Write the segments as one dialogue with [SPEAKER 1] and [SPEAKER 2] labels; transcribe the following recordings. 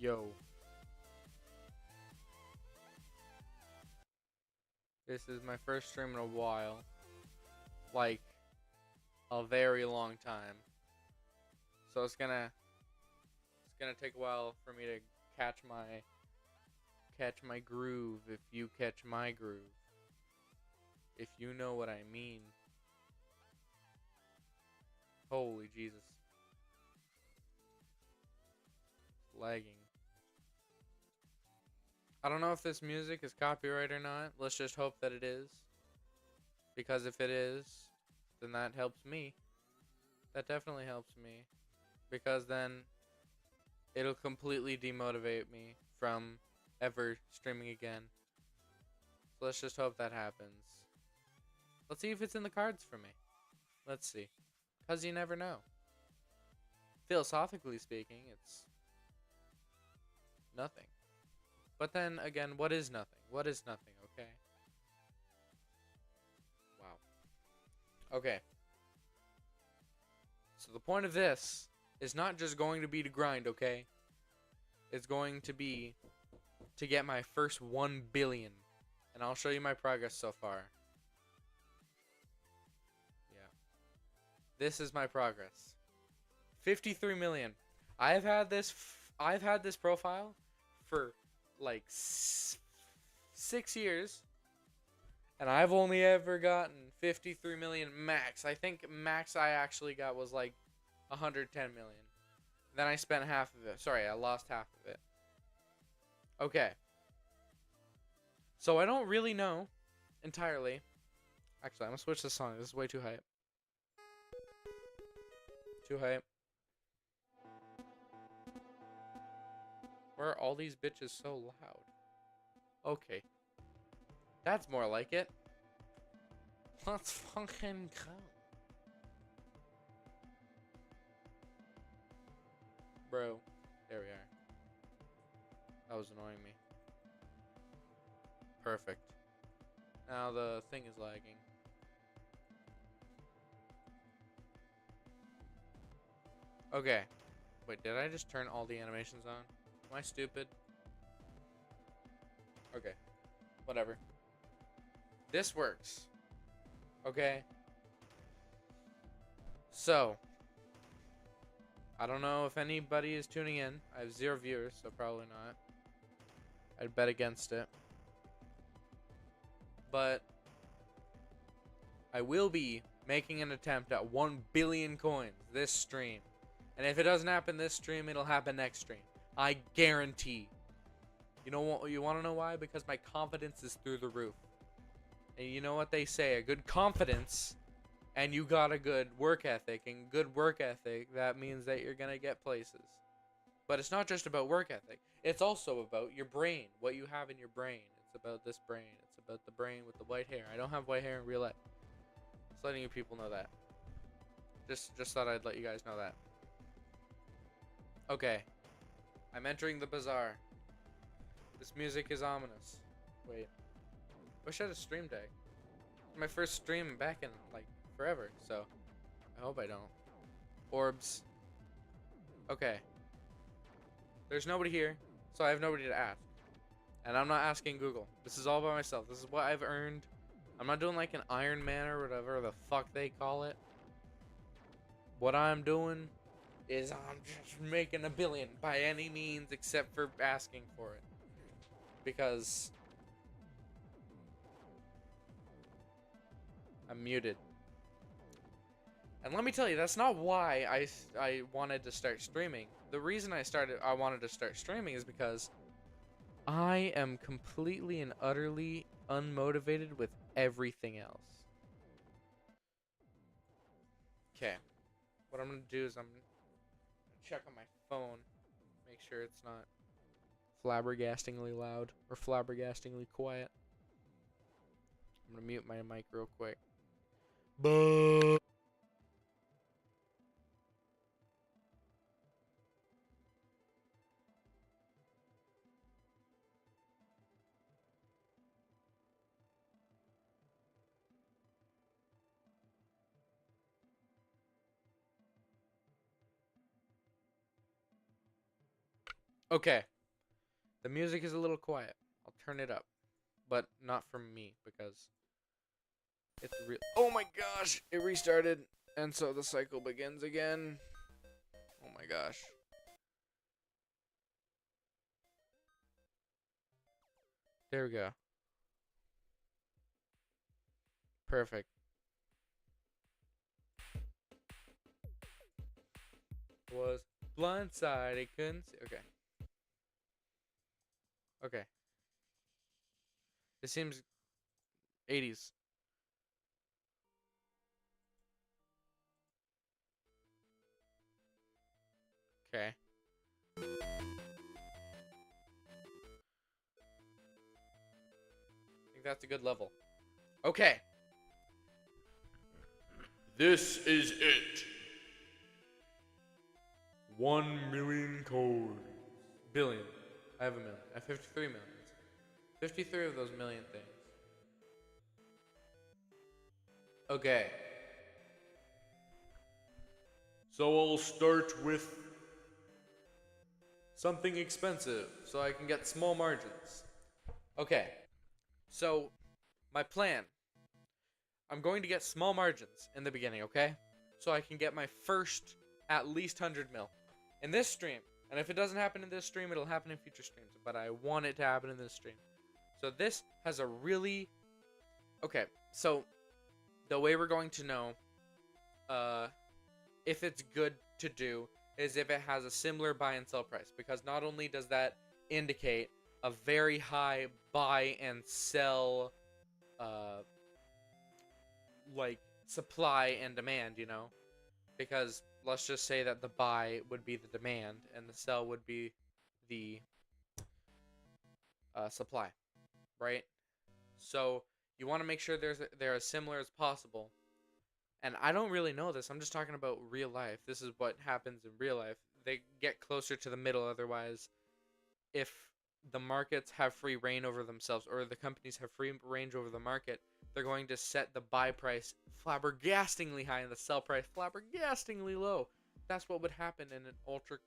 [SPEAKER 1] Yo. This is my first stream in a while. Like, a very long time. So it's gonna take a while for me to catch my groove, if you catch my groove. If you know what I mean. Holy Jesus. It's lagging. I don't know if this music is copyright or not. Let's just hope that it is. Because if it is, then that helps me. That definitely helps me. Because then it'll completely demotivate me from ever streaming again. So let's just hope that happens. Let's see if it's in the cards for me. Let's see. Because you never know. Philosophically speaking, it's nothing. But then again, what is nothing? What is nothing, okay? Wow. Okay. So the point of this is not just going to be to grind, okay? It's going to be to get my first 1 billion. And I'll show you my progress so far. Yeah. This is my progress. 53 million. I've had this profile for like 6 years. And I've only ever gotten 53 million max. I think max I actually got was like 110 million. Then I spent half of it. Sorry, I lost half of it. Okay. So I don't really know entirely. Actually, I'm gonna switch this song. This is way too hype. Too hype. Why are all these bitches so loud? Okay. That's more like it. Let's fucking go. Bro. There we are. That was annoying me. Perfect. Now the thing is lagging. Okay. Wait, did I just turn all the animations on? Am I stupid? Okay. Whatever. This works. Okay. So. I don't know if anybody is tuning in. I have 0 viewers, so probably not. I'd bet against it. But I will be making an attempt at 1 billion coins this stream. And if it doesn't happen this stream, it'll happen next stream. I guarantee. You know what? You want to know why? Because my confidence is through the roof. And you know what they say? A good confidence, and you got a good work ethic. And good work ethic, that means that you're going to get places. But it's not just about work ethic. It's also about your brain. What you have in your brain. It's about this brain. It's about the brain with the white hair. I don't have white hair in real life. Just letting you people know that. Just thought I'd let you guys know that. Okay. I'm entering the bazaar. This music is ominous. Wait. Wish I had a stream deck. My first stream back in, like, forever. So, I hope I don't. Orbs. Okay. There's nobody here, so I have nobody to ask. And I'm not asking Google. This is all by myself. This is what I've earned. I'm not doing like an Iron Man or whatever the fuck they call it. What I'm doing is I'm just making 1 billion by any means except for asking for it. Because I'm muted. And let me tell you, that's not why I wanted to start streaming. The reason I wanted to start streaming is because I am completely and utterly unmotivated with everything else. Okay. What I'm going to do is I'm going to check on my phone. Make sure it's not flabbergastingly loud or flabbergastingly quiet. I'm going to mute my mic real quick. Buh. Okay. The music is a little quiet. I'll turn it up. But not from me, because it's real. Oh my gosh! It restarted. And so the cycle begins again. Oh my gosh. There we go. Perfect. Was blindsided, couldn't see. Okay. Okay. It seems 80s. Okay. I think that's a good level. Okay.
[SPEAKER 2] This is it.
[SPEAKER 1] 1,000,000 coins. Billion. I have a million. I have 53 millions. 53 of those million things. Okay.
[SPEAKER 2] So I'll start with
[SPEAKER 1] Something expensive so I can get small margins. Okay. So, my plan. I'm going to get small margins in the beginning, okay? So I can get my first at least 100 mil in this stream. And if it doesn't happen in this stream, it'll happen in future streams. But I want it to happen in this stream. So this has a really... Okay, so the way we're going to know if it's good to do is if it has a similar buy and sell price. Because not only does that indicate a very high buy and sell like supply and demand, you know, because let's just say that the buy would be the demand and the sell would be the supply, right? So you want to make sure they're as similar as possible. And I don't really know this. I'm just talking about real life. This is what happens in real life. They get closer to the middle. Otherwise, if the markets have free reign over themselves, or the companies have free range over the market, they're going to set the buy price flabbergastingly high and the sell price flabbergastingly low. That's what would happen in an ultra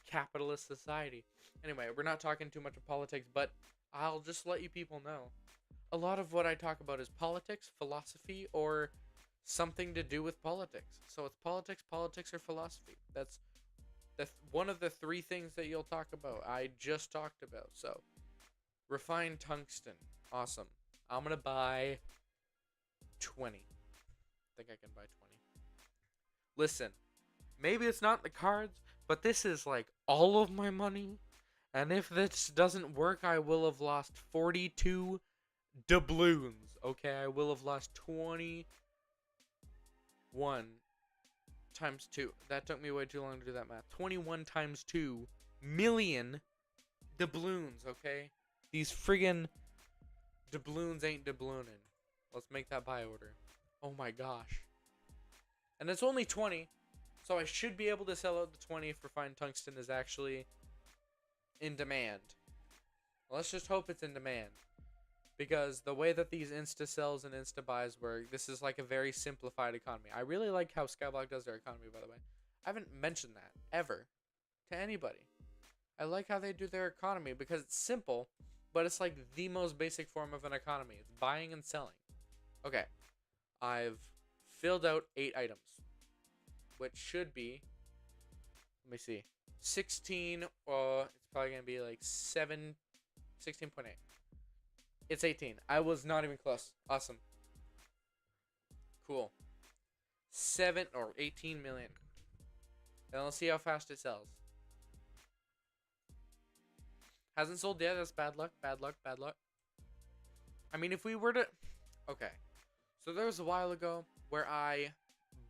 [SPEAKER 1] capitalist society. Anyway, we're not talking too much of politics, but I'll just let you people know. A lot of what I talk about is politics, philosophy, or something to do with politics. So it's politics, or philosophy. That's one of the three things that you'll talk about. I just talked about. So, refined tungsten. Awesome. I'm going to buy 20. I think I can buy 20. Listen, maybe it's not in the cards, but this is like all of my money. And if this doesn't work, I will have lost 42 doubloons. Okay, I will have lost 21 times 2. That took me way too long to do that math. 21 times 2 million doubloons, okay? These friggin' doubloons ain't doublooning. Let's make that buy order. Oh my gosh. And it's only 20, so I should be able to sell out the 20 if refined tungsten is actually in demand. Let's just hope it's in demand. Because the way that these insta sells and insta buys work, this is like a very simplified economy. I really like how Skyblock does their economy, by the way. I haven't mentioned that ever to anybody. I like how they do their economy because it's simple, but it's like the most basic form of an economy. It's buying and selling. Okay, I've filled out 8 items, which should be, let me see, 16, it's probably going to be like 16.8. It's 18. I was not even close. Awesome. Cool. 18 million. And let's see how fast it sells. Hasn't sold yet. That's bad luck. Bad luck. Bad luck. I mean, if we were to... Okay. So there was a while ago where I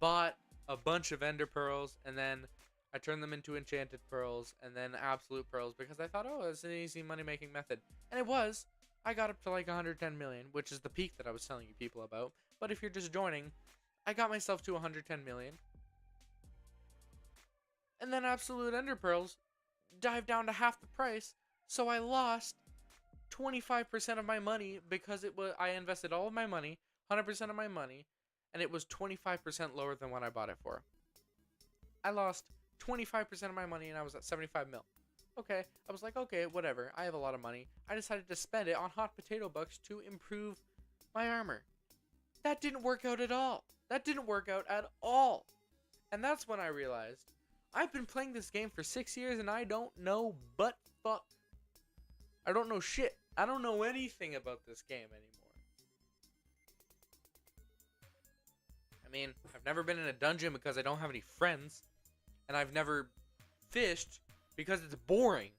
[SPEAKER 1] bought a bunch of ender pearls and then I turned them into enchanted pearls and then absolute pearls because I thought, oh, it's an easy money-making method. And it was. I got up to like 110 million, which is the peak that I was telling you people about. But if you're just joining, I got myself to 110 million. And then absolute ender pearls dived down to half the price, so I lost 25% of my money because I invested all of my money, 100% of my money, and it was 25% lower than what I bought it for. I lost 25% of my money and I was at 75 mil. Okay, I was like, okay, whatever. I have a lot of money. I decided to spend it on hot potato bucks to improve my armor. That didn't work out at all. That didn't work out at all. And that's when I realized I've been playing this game for 6 years and I don't know but fuck. I don't know shit. I don't know anything about this game anymore. I mean, I've never been in a dungeon because I don't have any friends. And I've never fished because it's boring.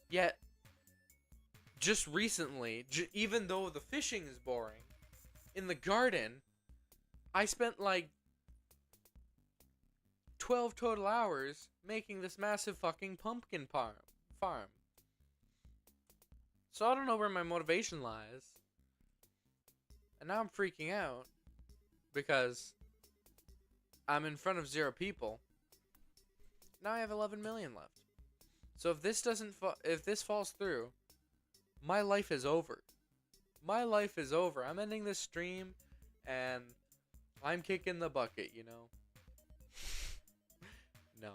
[SPEAKER 1] Yet, just recently, even though the fishing is boring, in the garden, I spent like 12 total hours making this massive fucking pumpkin farm. So I don't know where my motivation lies. And now I'm freaking out because I'm in front of 0 people. Now I have 11 million left. So if this if this falls through, my life is over. My life is over. I'm ending this stream and I'm kicking the bucket, you know. No.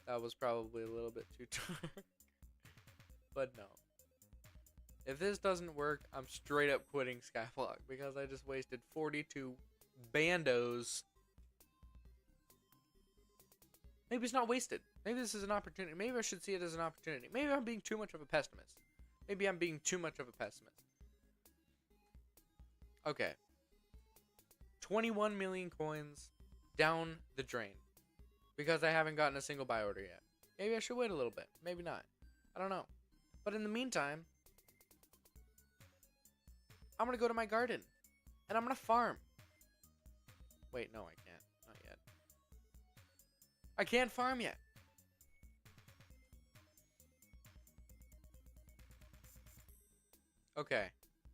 [SPEAKER 1] That was probably a little bit too dark. But no. If this doesn't work, I'm straight up quitting Skyblock because I just wasted 42 bandos. Maybe it's not wasted. Maybe this is an opportunity. Maybe I should see it as an opportunity. Maybe I'm being too much of a pessimist. Maybe I'm being too much of a pessimist. Okay. 21 million coins down the drain. Because I haven't gotten a single buy order yet. Maybe I should wait a little bit. Maybe not. I don't know. But in the meantime, I'm going to go to my garden. And I'm going to farm. Wait, no, I can't. Not yet. I can't farm yet. Okay.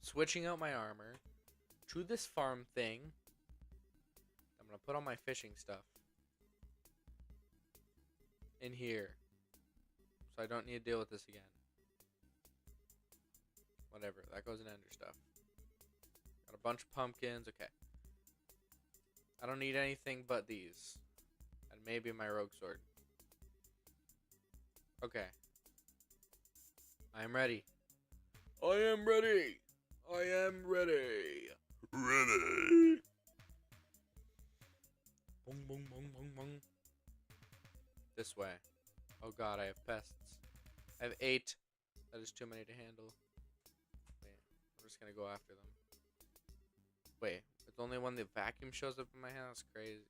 [SPEAKER 1] Switching out my armor to this farm thing. I'm going to put all my fishing stuff in here. So I don't need to deal with this again. Whatever. That goes in ender stuff. Got a bunch of pumpkins. Okay. I don't need anything but these. And maybe my rogue sword. Okay. I am ready. I am ready. I am ready.
[SPEAKER 2] Ready.
[SPEAKER 1] Boom, boom, boom, boom, boom. This way. Oh god, I have pests. I have 8. That is too many to handle. Wait, I'm just gonna go after them. Wait, it's only when the vacuum shows up in my house? Crazy.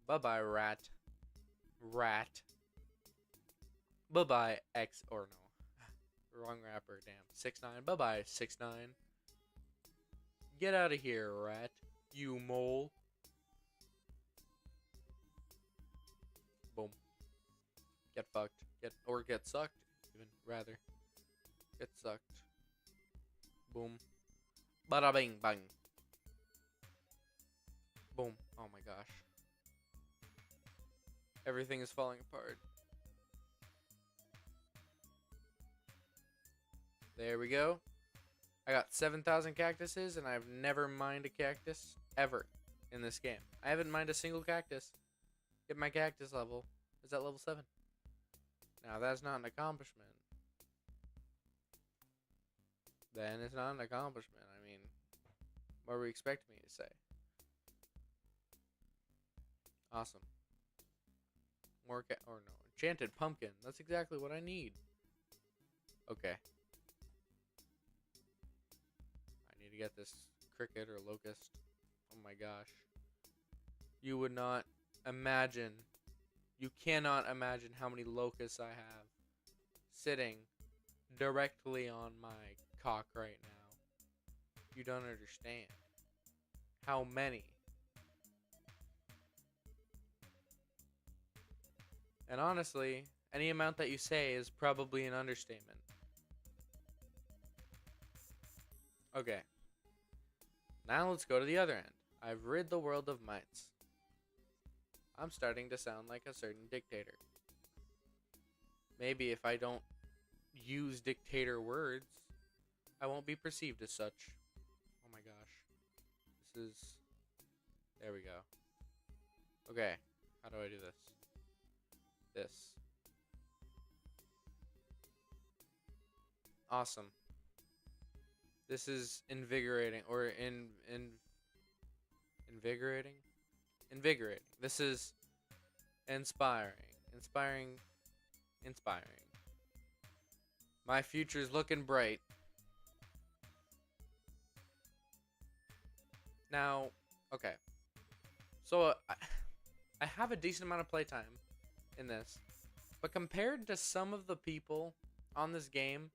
[SPEAKER 1] Bye-bye, rat. Rat. Bye-bye, X, or no. Wrong rapper, damn. 6ix9ine, bye-bye, 6ix9ine. Get out of here, rat. You mole. Boom. Get fucked. Get sucked, even, rather. Get sucked. Boom. Bada bing bang. Boom. Oh my gosh. Everything is falling apart. There we go. I got 7,000 cactuses, and I've never mined a cactus ever in this game. I haven't mined a single cactus. Yet my cactus level is at level 7. Now that's not an accomplishment. Then it's not an accomplishment. I mean, what were you expecting me to say? Awesome. More or no, enchanted pumpkin. That's exactly what I need. Okay. I need to get this cricket or locust. Oh my gosh. You would not imagine. You cannot imagine how many locusts I have sitting directly on my cock right now. You don't understand. How many? And honestly, any amount that you say is probably an understatement. Okay. Now let's go to the other end. I've rid the world of mites. I'm starting to sound like a certain dictator. Maybe if I don't use dictator words, I won't be perceived as such. Oh my gosh. This is... There we go. Okay. How do I do this? This. Awesome. This is invigorating, or invigorating? Invigorating. This is inspiring. Inspiring. My future's looking bright. Now, okay. So, I have a decent amount of playtime in this. But compared to some of the people on this game,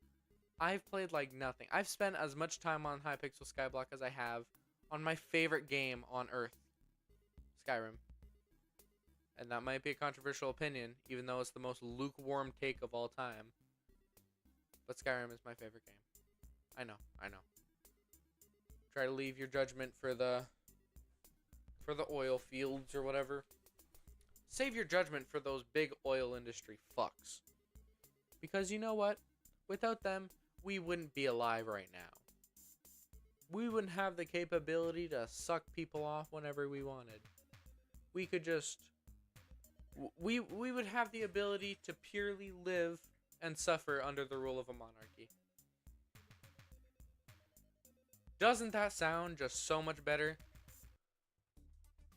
[SPEAKER 1] I've played like nothing. I've spent as much time on Hypixel Skyblock as I have on my favorite game on Earth, Skyrim. And that might be a controversial opinion, even though it's the most lukewarm take of all time. But Skyrim is my favorite game. I know. Try to leave your judgment for the oil fields or whatever. Save your judgment for those big oil industry fucks. Because you know what? Without them, we wouldn't be alive right now. We wouldn't have the capability to suck people off whenever we wanted. We could just... We would have the ability to purely live and suffer under the rule of a monarchy. Doesn't that sound just so much better?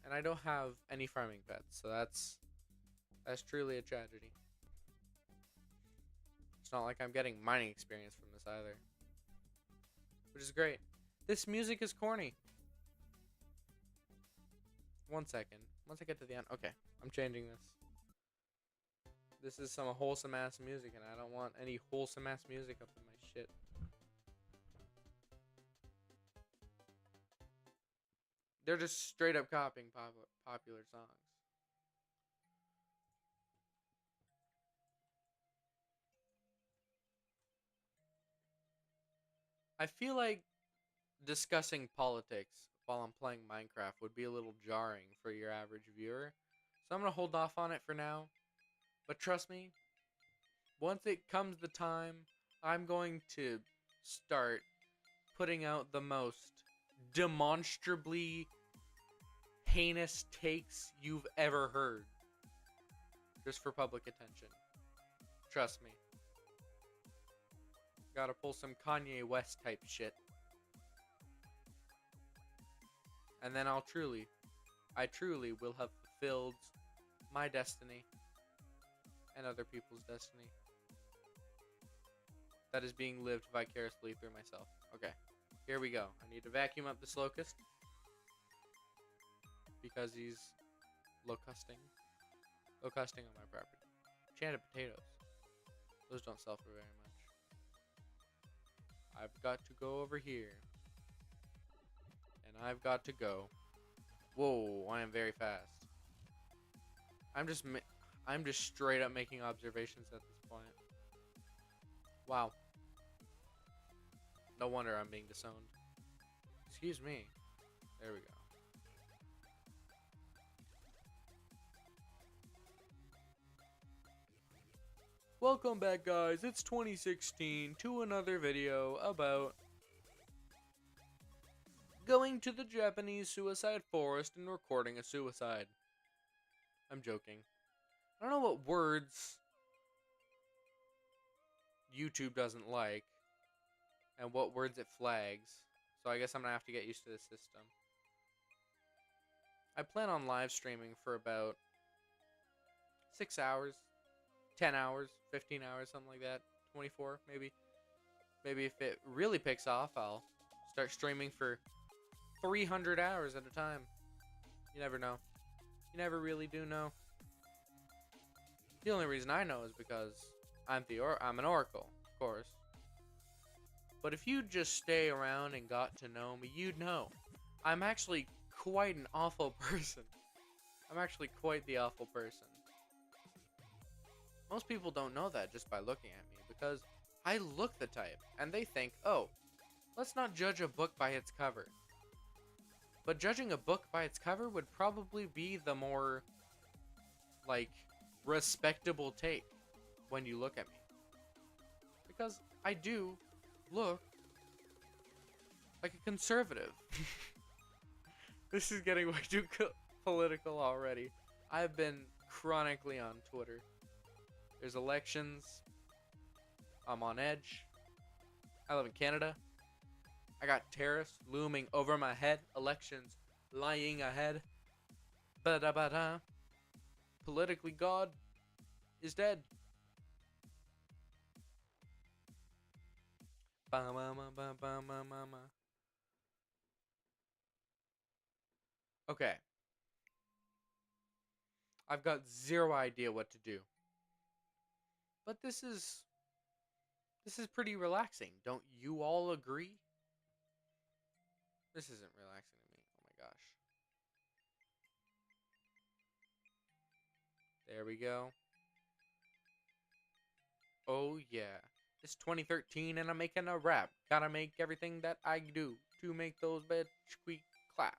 [SPEAKER 1] And I don't have any farming pets, so that's truly a tragedy. It's not like I'm getting mining experience from this either. Which is great. This music is corny. 1 second. Once I get to the end. Okay, I'm changing this. This is some wholesome ass music, and I don't want any wholesome ass music up in my shit. They're just straight up copying popular songs. I feel like discussing politics while I'm playing Minecraft would be a little jarring for your average viewer. So I'm going to hold off on it for now. But trust me, once it comes the time, I'm going to start putting out the most demonstrably heinous takes you've ever heard. Just for public attention. Trust me. Gotta pull some Kanye West type shit. And then I truly will have fulfilled my destiny and other people's destiny that is being lived vicariously through myself. Okay, here we go. I need to vacuum up this locust because he's locusting on my property. Enchanted potatoes. Those don't sell for very much. I've got to go over here. And I've got to go. Whoa, I am very fast. I'm just straight up making observations at this point. Wow. No wonder I'm being disowned. Excuse me. There we go. Welcome back, guys. It's 2016 to another video about going to the Japanese suicide forest and recording a suicide. I'm joking. I don't know what words YouTube doesn't like and what words it flags, so I guess I'm gonna have to get used to this system. I plan on live streaming for about 6 hours, 10 hours, 15 hours, something like that. 24, maybe. Maybe if it really picks off, I'll start streaming for 300 hours at a time. You never know. You never really do know. The only reason I know is because I'm an oracle, of course. But if you just stay around and got to know me, you'd know. I'm actually quite an awful person. I'm actually quite the awful person. Most people don't know that just by looking at me, because I look the type, and they think, oh, let's not judge a book by its cover. But judging a book by its cover would probably be the more, like, respectable take when you look at me. Because I do look like a conservative. This is getting way too political already. I've been chronically on Twitter. There's elections. I'm on edge. I live in Canada. I got terrorists looming over my head. Elections lying ahead. Ba-da-ba-da. Politically, God is dead. Ba-ma-ma-ba-ba-ma-ma-ma. Okay. I've got zero idea what to do. But this is pretty relaxing. Don't you all agree? This isn't relaxing to me. Oh my gosh. There we go. Oh yeah. It's 2013 and I'm making a rap. Gotta make everything that I do to make those bed squeak clap.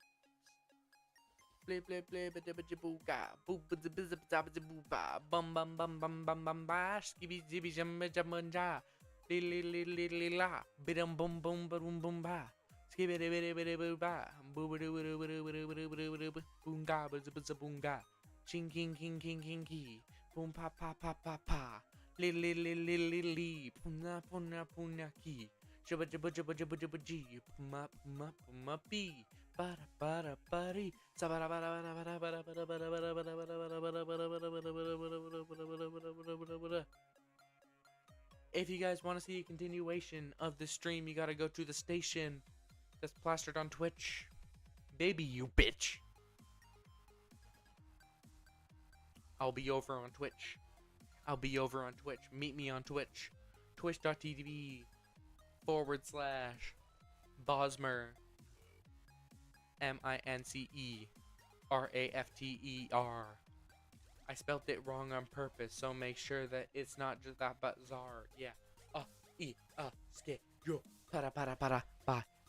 [SPEAKER 1] Blip blip blip booga boop booba bum bum bum bum bum bum ba skibby zibby jam jam ja li li li li li la bidum bum bum boom boom ba skibby biddy biddy boo ba boo boo boo boo boo boo boo boo boo boonga buzz boonga ching king king king king key boom pa pa pa pa pa li li li li li li puna puna puna ki jabba jabba jabba jabba jabba ji puma puma puma pi para para pari. If you guys want to see a continuation of the stream, you gotta go to the station that's plastered on Twitch. Baby, you bitch. I'll be over on Twitch. I'll be over on Twitch. Meet me on Twitch. Twitch.tv/Bosmer. MINCERAFTER. I spelt it wrong on purpose, so make sure that it's not just that but czar. Yeah. Ske yo para para para bye.